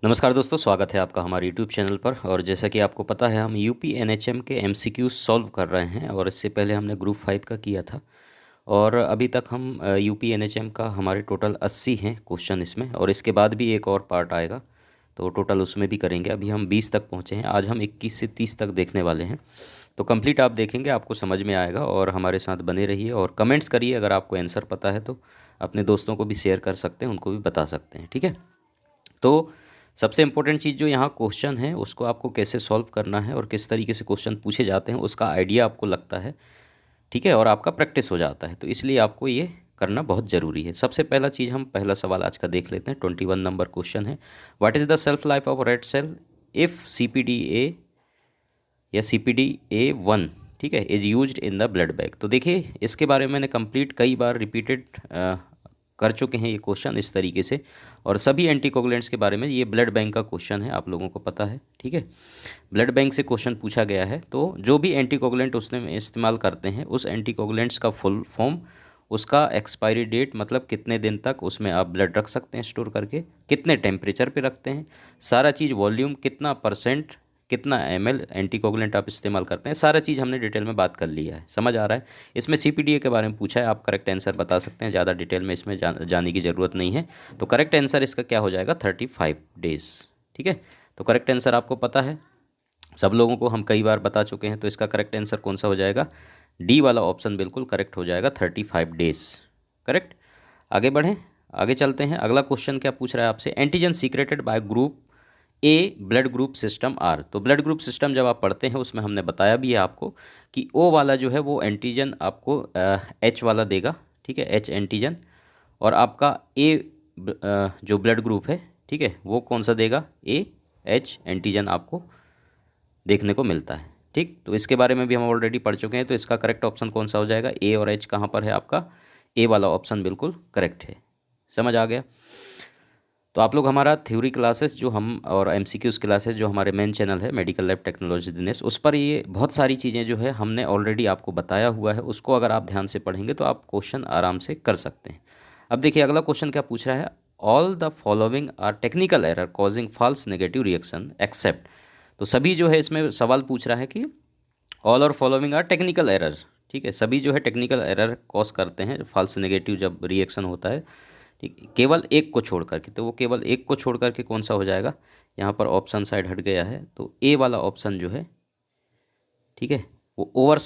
नमस्कार दोस्तों, स्वागत है आपका हमारे यूट्यूब चैनल पर। और जैसा कि आपको पता है, हम यूपी एनएचएम के एमसीक्यू सॉल्व कर रहे हैं और इससे पहले हमने ग्रुप 5 का किया था। और अभी तक हम यूपी एनएचएम का हमारे टोटल 80 हैं क्वेश्चन इसमें, और इसके बाद भी एक और पार्ट आएगा तो टोटल उसमें भी करेंगे। अभी हम 20 तक पहुँचे हैं, आज हम 21 से 30 तक देखने वाले हैं। तो कंप्लीट आप देखेंगे, आपको समझ में आएगा। और हमारे साथ बने रहिए और कमेंट्स करिए। अगर आपको आंसर पता है तो अपने दोस्तों को भी शेयर कर सकते हैं, उनको भी बता सकते हैं, ठीक है। तो सबसे इम्पोर्टेंट चीज़ जो यहाँ क्वेश्चन है उसको आपको कैसे सॉल्व करना है और किस तरीके से क्वेश्चन पूछे जाते हैं उसका आइडिया आपको लगता है, ठीक है, और आपका प्रैक्टिस हो जाता है। तो इसलिए आपको ये करना बहुत ज़रूरी है। सबसे पहला चीज़, हम पहला सवाल आज का देख लेते हैं। 21 नंबर क्वेश्चन है, what is the shelf life of red cell if CPDA या CPDA1, ठीक है, is used in the blood bank. तो देखिए, इसके बारे में मैंने कंप्लीट कई बार रिपीटेड कर चुके हैं ये क्वेश्चन इस तरीके से। और सभी एंटीकोगुलेंट्स के बारे में, ये ब्लड बैंक का क्वेश्चन है, आप लोगों को पता है, ठीक है। ब्लड बैंक से क्वेश्चन पूछा गया है, तो जो भी एंटीकोगुलेंट उसने में इस्तेमाल करते हैं, उस एंटीकोगुलेंट्स का फुल फॉर्म, उसका एक्सपायरी डेट, मतलब कितने दिन तक उसमें आप ब्लड रख सकते हैं स्टोर करके, कितने टेम्परेचर पे रखते हैं, सारा चीज़, वॉल्यूम कितना परसेंट, कितना ml एंटीकोगुलेंट आप इस्तेमाल करते हैं, सारा चीज़ हमने डिटेल में बात कर लिया है। समझ आ रहा है। इसमें CPDA के बारे में पूछा है, आप करेक्ट आंसर बता सकते हैं, ज़्यादा डिटेल में इसमें जाने की ज़रूरत नहीं है। तो करेक्ट आंसर इसका क्या हो जाएगा, 35 डेज़, ठीक है। तो करेक्ट आंसर आपको पता है, सब लोगों को हम कई बार बता चुके हैं। तो इसका करेक्ट आंसर कौन सा हो जाएगा, डी वाला ऑप्शन बिल्कुल करेक्ट हो जाएगा, 35 डेज़, करेक्ट। आगे बढ़ें, आगे चलते हैं। अगला क्वेश्चन क्या पूछ रहा है आपसे, antigen secreted by group A blood group system are. तो ब्लड ग्रुप सिस्टम जब आप पढ़ते हैं उसमें हमने बताया भी है आपको कि ओ वाला जो है वो एंटीजन आपको एच वाला देगा, ठीक है, एच एंटीजन। और आपका ए जो ब्लड ग्रुप है, ठीक है, वो कौन सा देगा, ए एच एंटीजन आपको देखने को मिलता है, ठीक। तो इसके बारे में भी हम ऑलरेडी पढ़ चुके हैं। तो इसका करेक्ट ऑप्शन कौन सा हो जाएगा, ए और एच कहाँ पर है आपका, ए वाला ऑप्शन बिल्कुल करेक्ट है। समझ आ गया। तो आप लोग हमारा थ्योरी क्लासेस जो हम और MCQs क्लासेस जो हमारे मेन चैनल है मेडिकल लैब टेक्नोलॉजी दिनेश, उस पर ये बहुत सारी चीज़ें जो है हमने ऑलरेडी आपको बताया हुआ है। उसको अगर आप ध्यान से पढ़ेंगे तो आप क्वेश्चन आराम से कर सकते हैं। अब देखिए अगला क्वेश्चन क्या पूछ रहा है, all the following are technical error causing false negative reaction except. तो सभी जो है इसमें सवाल पूछ रहा है कि ऑल और फॉलोइंग आर टेक्निकल एरर, ठीक है, सभी जो है टेक्निकल एरर कॉज करते हैं फॉल्स नेगेटिव जब रिएक्शन होता है, ठीक, केवल एक को छोड़ करके। तो वो केवल एक को छोड़ करके कौन सा हो जाएगा, यहाँ पर ऑप्शन साइड हट गया है, तो ए वाला ऑप्शन जो है, ठीक है, वो ओवर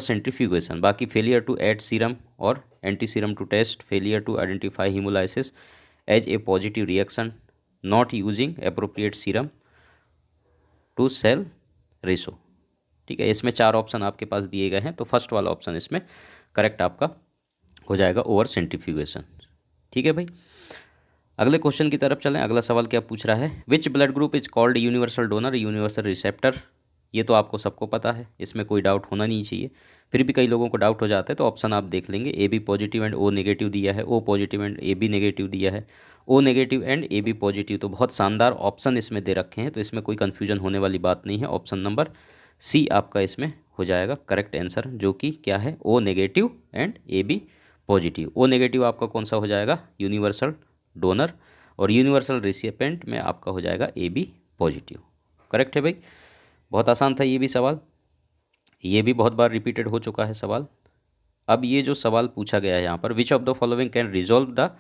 सेंट्रीफ्यूगेशन। बाकी फेलियर टू ऐड सीरम और anti serum to test, failure to identify haemolysis as a positive reaction, not using appropriate serum to cell ratio, ठीक है। इसमें चार ऑप्शन आपके पास दिए गए हैं, तो फर्स्ट वाला ऑप्शन इसमें करेक्ट आपका हो जाएगा, ओवर सेंट्रीफ्यूगेशन, ठीक है भाई। अगले क्वेश्चन की तरफ चलें। अगला सवाल क्या पूछ रहा है, which blood group is called universal donor universal receptor. ये तो आपको सबको पता है, इसमें कोई डाउट होना नहीं चाहिए। फिर भी कई लोगों को डाउट हो जाता है, तो ऑप्शन आप देख लेंगे, A B positive and O negative दिया है, O positive and A B negative दिया है, O negative and A B positive. तो बहुत शानदार ऑप्शन इसमें दे रखे हैं, तो इसमें कोई कन्फ्यूजन होने वाली बात नहीं है। ऑप्शन नंबर सी आपका इसमें हो जाएगा करेक्ट आंसर, जो कि क्या है, O negative and A B positive. O negative आपका कौन सा हो जाएगा, यूनिवर्सल डोनर, और यूनिवर्सल रिसिपेंट में आपका हो जाएगा ए बी पॉजिटिव। करेक्ट है भाई, बहुत आसान था ये भी सवाल, ये भी बहुत बार रिपीटेड हो चुका है सवाल। अब ये जो सवाल पूछा गया है यहाँ पर, which of the following can resolve the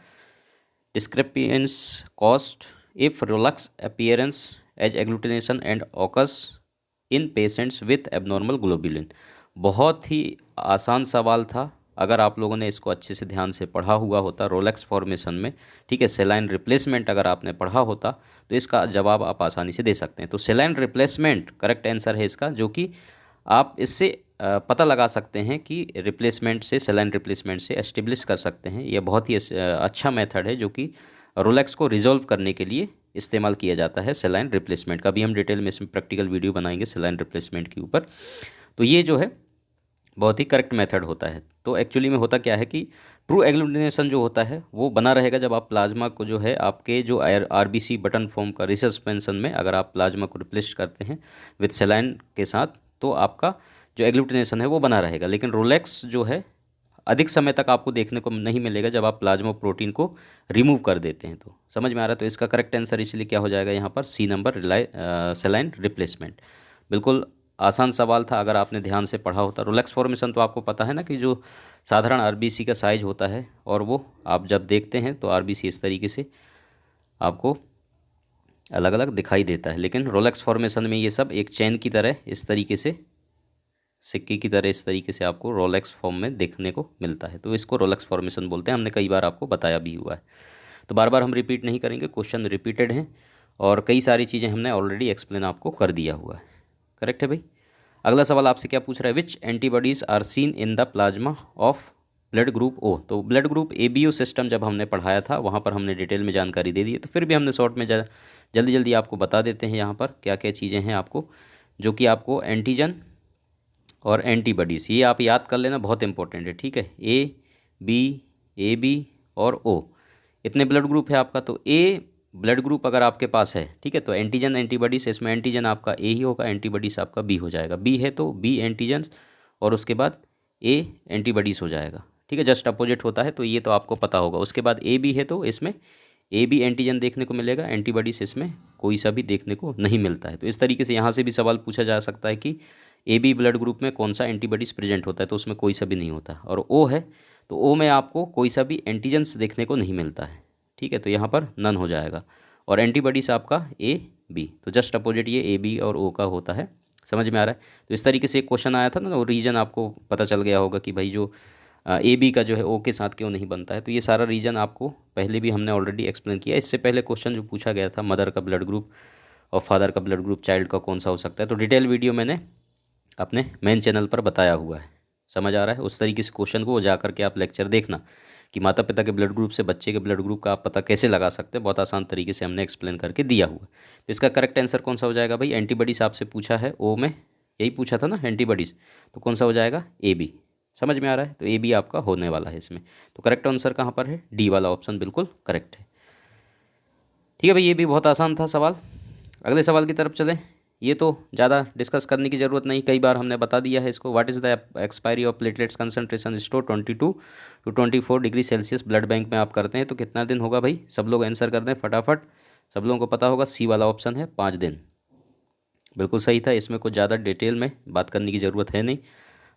discrepancy caused if rouleaux appearance as agglutination and occurs in patients with abnormal globulin. बहुत ही आसान सवाल था, अगर आप लोगों ने इसको अच्छे से ध्यान से पढ़ा हुआ होता रोलेक्स फॉर्मेशन में, ठीक है, सेलाइन रिप्लेसमेंट अगर आपने पढ़ा होता तो इसका जवाब आप आसानी से दे सकते हैं। तो सेलाइन रिप्लेसमेंट करेक्ट आंसर है इसका, जो कि आप इससे पता लगा सकते हैं कि रिप्लेसमेंट से, सेलाइन रिप्लेसमेंट से एस्टेब्लिश कर सकते हैं। यह बहुत ही अच्छा मेथड है जो कि रोलेक्स को रिजॉल्व करने के लिए इस्तेमाल किया जाता है, सेलाइन रिप्लेसमेंट का भी हम डिटेल में इसमें प्रैक्टिकल वीडियो बनाएंगे सेलाइन रिप्लेसमेंट के ऊपर। तो ये जो है बहुत ही करेक्ट मेथड होता है। तो एक्चुअली में होता क्या है कि ट्रू एग्लूटिनेशन जो होता है वो बना रहेगा जब आप प्लाज्मा को जो है आपके जो RBC बटन फॉर्म का रिसस्पेंशन में अगर आप प्लाज्मा को रिप्लेस करते हैं विथ सेलाइन के साथ, तो आपका जो एग्लूटिनेशन है वो बना रहेगा। लेकिन रोलेक्स जो है अधिक समय तक आपको देखने को नहीं मिलेगा जब आप प्लाज्मा प्रोटीन को रिमूव कर देते हैं। तो समझ में आ रहा है। तो इसका करेक्ट आंसर इसलिए क्या हो जाएगा यहाँ पर, सी नंबर, सेलाइन रिप्लेसमेंट। बिल्कुल आसान सवाल था अगर आपने ध्यान से पढ़ा होता। रोलेक्स फॉर्मेशन तो आपको पता है ना कि जो साधारण आरबीसी का साइज होता है, और वो आप जब देखते हैं तो आरबीसी इस तरीके से आपको अलग अलग दिखाई देता है, लेकिन रोलेक्स फॉर्मेशन में ये सब एक चेन की तरह इस तरीके से, सिक्के की तरह इस तरीके से आपको रोलेक्स फॉर्म में देखने को मिलता है। तो इसको रोलेक्स फॉर्मेशन बोलते हैं। हमने कई बार आपको बताया भी हुआ है, तो बार बार हम रिपीट नहीं करेंगे। क्वेश्चन रिपीटेड हैं और कई सारी चीज़ें हमने ऑलरेडी एक्सप्लेन आपको कर दिया हुआ है। करेक्ट है भाई। अगला सवाल आपसे क्या पूछ रहा है, which antibodies are seen in the plasma of blood group O. तो ब्लड ग्रुप एबीओ सिस्टम जब हमने पढ़ाया था वहाँ पर हमने डिटेल में जानकारी दे दी है, तो फिर भी हमने शॉर्ट में जल्दी जल्दी आपको बता देते हैं यहाँ पर क्या क्या चीज़ें हैं आपको, जो कि आपको एंटीजन और एंटीबॉडीज़, ये आप याद कर लेना, बहुत इंपॉर्टेंट है। ठीक है, ए बी और ओ, इतने ब्लड ग्रुप है आपका। तो ए ब्लड ग्रुप अगर आपके पास है, ठीक है, तो एंटीजन एंटीबॉडीज़, इसमें एंटीजन आपका ए ही होगा, एंटीबॉडीज़ आपका बी हो जाएगा। बी है तो बी एंटीजन और उसके बाद ए एंटीबॉडीज़ हो जाएगा। ठीक है, जस्ट अपोजिट होता है, तो ये तो आपको पता होगा। उसके बाद ए बी है तो इसमें ए बी एंटीजन देखने को मिलेगा, एंटीबॉडीज़ इसमें कोई सा भी देखने को नहीं मिलता है। तो इस तरीके से यहाँ से भी सवाल पूछा जा सकता है कि ए बी ब्लड ग्रुप में कौन सा एंटीबॉडीज़ प्रेजेंट होता है, तो उसमें कोई सा भी नहीं होता। और ओ है तो ओ में आपको कोई सा भी एंटीजन्स देखने को नहीं मिलता है। ठीक है, तो यहाँ पर नन हो जाएगा। और एंटीबॉडीज़ आपका ए बी, तो जस्ट अपोजिट ये ए बी और ओ का होता है। समझ में आ रहा है। तो इस तरीके से एक क्वेश्चन आया था ना, वो रीजन आपको पता चल गया होगा कि भाई जो ए बी का जो है ओ के साथ क्यों नहीं बनता है। तो ये सारा रीजन आपको पहले भी हमने ऑलरेडी एक्सप्लेन किया। इससे पहले क्वेश्चन जो पूछा गया था, मदर का ब्लड ग्रुप और फादर का ब्लड ग्रुप चाइल्ड का कौन सा हो सकता है, तो डिटेल वीडियो मैंने अपने मेन चैनल पर बताया हुआ है। समझ आ रहा है। उस तरीके से क्वेश्चन को जा करके आप लेक्चर देखना कि माता पिता के ब्लड ग्रुप से बच्चे के ब्लड ग्रुप का आप पता कैसे लगा सकते हैं, बहुत आसान तरीके से हमने एक्सप्लेन करके दिया हुआ है। तो इसका करेक्ट आंसर कौन सा हो जाएगा भाई, एंटीबॉडीज़ आपसे पूछा है, ओ में यही पूछा था ना एंटीबॉडीज़, तो कौन सा हो जाएगा, ए बी। समझ में आ रहा है। तो ए बी आपका होने वाला है इसमें। तो करेक्ट आंसर कहाँ पर है, डी वाला ऑप्शन बिल्कुल करेक्ट है। ठीक है भाई, ये भी बहुत आसान था सवाल। अगले सवाल की तरफ चलें। ये तो ज़्यादा डिस्कस करने की ज़रूरत नहीं, कई बार हमने बता दिया है इसको। What is the expiry of platelets concentration store 22 to 24 degree Celsius blood bank में आप करते हैं तो कितना दिन होगा भाई, सब लोग आंसर कर दें फटाफट। सब लोगों को पता होगा, सी वाला ऑप्शन है 5 दिन। बिल्कुल सही था, इसमें कुछ ज़्यादा डिटेल में बात करने की ज़रूरत है नहीं,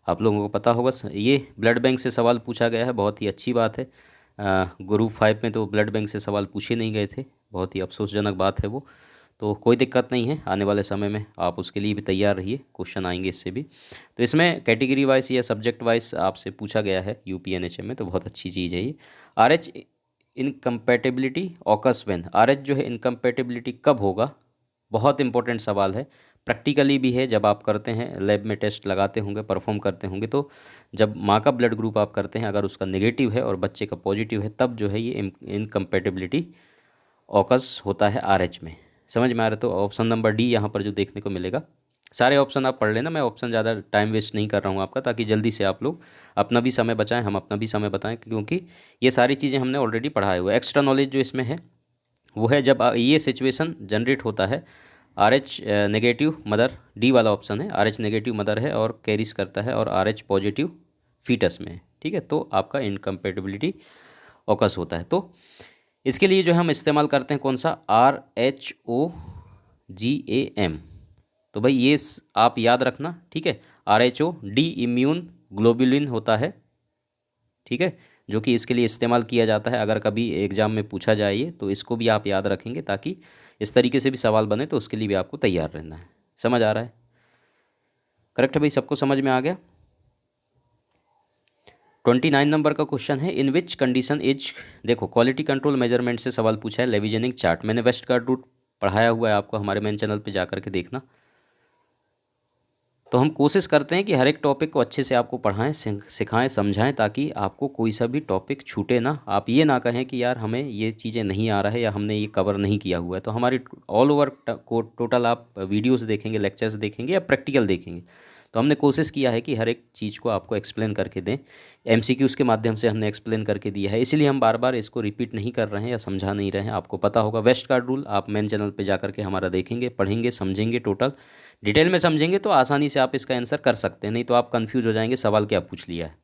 आप लोगों को पता होगा। ये ब्लड बैंक से सवाल पूछा गया है, बहुत ही अच्छी बात है। ग्रुप 5 में तो ब्लड बैंक से सवाल पूछे नहीं गए थे, बहुत ही अफसोसजनक बात है वो। तो कोई दिक्कत नहीं है, आने वाले समय में आप उसके लिए भी तैयार रहिए, क्वेश्चन आएंगे इससे भी। तो इसमें कैटेगरी वाइज या सब्जेक्ट वाइज आपसे पूछा गया है यूपीएनएचएम में, तो बहुत अच्छी चीज़ है ये। RH incompatibility occurs when, RH जो है इनकम्पैटिबिलिटी कब होगा, बहुत इंपॉर्टेंट सवाल है। प्रैक्टिकली भी है, जब आप करते हैं लैब में टेस्ट लगाते होंगे, परफॉर्म करते होंगे, तो जब माँ का ब्लड ग्रुप आप करते हैं, अगर उसका नेगेटिव है और बच्चे का पॉजिटिव है, तब जो है ये इनकम्पैटिबिलिटी ऑकस होता है आरएच में। समझ में आ रहा है। तो ऑप्शन नंबर डी यहाँ पर जो देखने को मिलेगा, सारे ऑप्शन आप पढ़ लेना, मैं ऑप्शन ज़्यादा टाइम वेस्ट नहीं कर रहा हूँ आपका, ताकि जल्दी से आप लोग अपना भी समय बचाएं, हम अपना भी समय बताएं, क्योंकि ये सारी चीज़ें हमने ऑलरेडी पढ़ाए हुए। एक्स्ट्रा नॉलेज जो इसमें है वो है जब ये सिचुएशन जनरेट होता है, R H negative mother, D वाला ऑप्शन है, आर एच नेगेटिव मदर है और कैरीज करता है, और आर एच पॉजिटिव फीटस में है। ठीक है, तो आपका इनकम्पेटिबिलिटी ऑकस होता है। तो इसके लिए जो हम इस्तेमाल करते हैं कौन सा, RHOGAM। तो भाई ये आप याद रखना। ठीक है, RH डी इम्यून ग्लोबुलिन होता है। ठीक है, जो कि इसके लिए इस्तेमाल किया जाता है, अगर कभी एग्जाम में पूछा जाए ये, तो इसको भी आप याद रखेंगे, ताकि इस तरीके से भी सवाल बने तो उसके लिए भी आपको तैयार रहना है। समझ आ रहा है। करेक्ट है भाई, सबको समझ में आ गया। 29 नंबर का क्वेश्चन है, इन विच कंडीशन इज, देखो क्वालिटी कंट्रोल मेजरमेंट से सवाल पूछा है, लेविजेनिक चार्ट, मैंने वेस्टगार्ड रूट पढ़ाया हुआ है आपको, हमारे मेन चैनल पे जा करके देखना। तो हम कोशिश करते हैं कि हर एक टॉपिक को अच्छे से आपको पढ़ाएं, सिखाएं, समझाएं, ताकि आपको कोई सा भी टॉपिक छूटे ना। आप ये ना कहें कि यार हमें ये चीज़ें नहीं आ रहा है या हमने ये कवर नहीं किया हुआ है। तो हमारी ऑल ओवर को टोटल आप वीडियोस देखेंगे, लेक्चर्स देखेंगे या प्रैक्टिकल देखेंगे, तो हमने कोशिश किया है कि हर एक चीज़ को आपको एक्सप्लेन करके दें। एमसीक्यूज़ के माध्यम से हमने एक्सप्लेन करके दिया है, इसीलिए हम बार बार इसको रिपीट नहीं कर रहे हैं या समझा नहीं रहे हैं। आपको पता होगा वेस्टगार्ड रूल, आप मेन चैनल पे जा करके हमारा देखेंगे, पढ़ेंगे, समझेंगे, टोटल डिटेल में समझेंगे, तो आसानी से आप इसका आंसर कर सकते हैं। नहीं तो आप कंफ्यूज हो जाएंगे, सवाल क्या पूछ लिया है।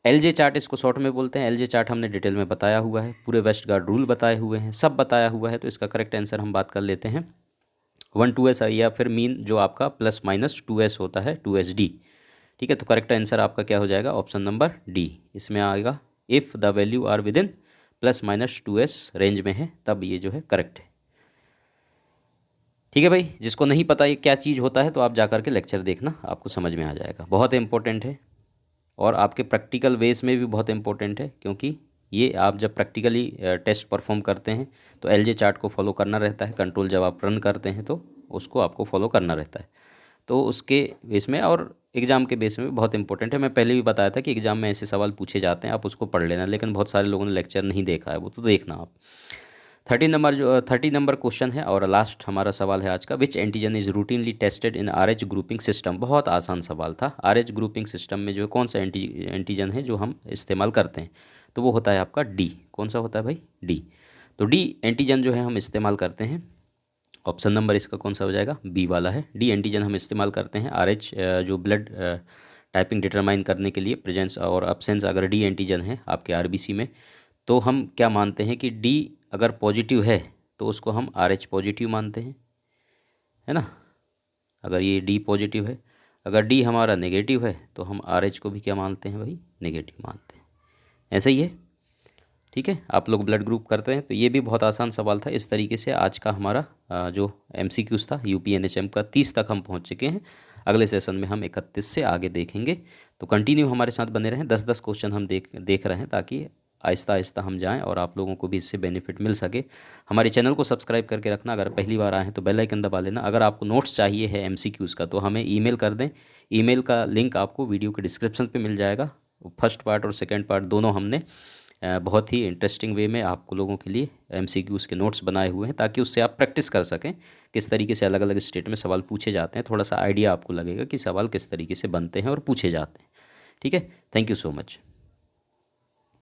एलजे चार्ट इसको शॉर्ट में बोलते हैं। एलजे चार्ट हमने डिटेल में बताया हुआ है, पूरे वेस्टगार्ड रूल बताए हुए हैं, सब बताया हुआ है। तो इसका करेक्ट आंसर हम बात कर लेते हैं 1/2s, या फिर मीन जो आपका प्लस माइनस 2s होता है, 2sd। ठीक है, तो करेक्ट आंसर आपका क्या हो जाएगा, ऑप्शन नंबर डी इसमें आएगा। If the value are within plus minus 2s range में है, तब ये जो है करेक्ट है। ठीक है भाई, जिसको नहीं पता ये क्या चीज़ होता है तो आप जा कर के लेक्चर देखना, आपको समझ में आ जाएगा। बहुत इंपॉर्टेंट है और आपके प्रैक्टिकल वेस में भी बहुत इंपॉर्टेंट है, क्योंकि ये आप जब प्रैक्टिकली टेस्ट परफॉर्म करते हैं तो एलजे चार्ट को फॉलो करना रहता है। कंट्रोल जब आप रन करते हैं तो उसको आपको फॉलो करना रहता है। तो उसके बेस में और एग्ज़ाम के बेस में भी बहुत इंपॉर्टेंट है। मैं पहले भी बताया था कि एग्ज़ाम में ऐसे सवाल पूछे जाते हैं, आप उसको पढ़ लेना, लेकिन बहुत सारे लोगों ने लेक्चर नहीं देखा है, वो तो देखना आप। 30 नंबर क्वेश्चन है और लास्ट हमारा सवाल है आज का। Which antigen is routinely tested in RH grouping system. बहुत आसान सवाल था। RH ग्रुपिंग सिस्टम में जो कौन सा एंटीजन है जो हम इस्तेमाल करते हैं, तो वो होता है आपका डी। कौन सा होता है भाई, डी। तो डी एंटीजन जो है हम इस्तेमाल करते हैं। ऑप्शन नंबर इसका कौन सा हो जाएगा, बी वाला है। डी एंटीजन हम इस्तेमाल करते हैं RH जो ब्लड टाइपिंग डिटरमाइन करने के लिए, प्रेजेंस और अब्सेंस अगर डी एंटीजन है आपके RBC में, तो हम क्या मानते हैं कि डी अगर पॉजिटिव है तो उसको हम RH पॉजिटिव मानते हैं, है ना। अगर ये डी पॉजिटिव है, अगर डी हमारा नेगेटिव है तो हम RH को भी क्या मानते हैं भाई, नेगेटिव मानते हैं। ऐसा ही है। ठीक है, आप लोग ब्लड ग्रुप करते हैं, तो ये भी बहुत आसान सवाल था। इस तरीके से आज का हमारा जो MCQs था UP NHM का 30 तक हम पहुंच चुके हैं। अगले सेशन में हम 31 से आगे देखेंगे, तो कंटिन्यू हमारे साथ बने रहें। 10-10 क्वेश्चन हम देख रहे हैं, ताकि आहिस्ता आहिस्ता हम जाएं और आप लोगों को भी इससे बेनिफिट मिल सके। हमारे चैनल को सब्सक्राइब करके रखना, अगर पहली बार आए हैं तो बेल आइकन दबा लेना। अगर आपको नोट्स चाहिए है MCQs का तो हमें ईमेल कर दें। ईमेल का लिंक आपको वीडियो के डिस्क्रिप्शन पे मिल जाएगा। फर्स्ट पार्ट और सेकंड पार्ट दोनों हमने बहुत ही इंटरेस्टिंग वे में आपको लोगों के लिए MCQs के नोट्स बनाए हुए हैं, ताकि उससे आप प्रैक्टिस कर सकें किस तरीके से अलग अलग स्टेट में सवाल पूछे जाते हैं। थोड़ा सा आइडिया आपको लगेगा कि सवाल किस तरीके से बनते हैं और पूछे जाते हैं। ठीक है, थैंक यू सो मच।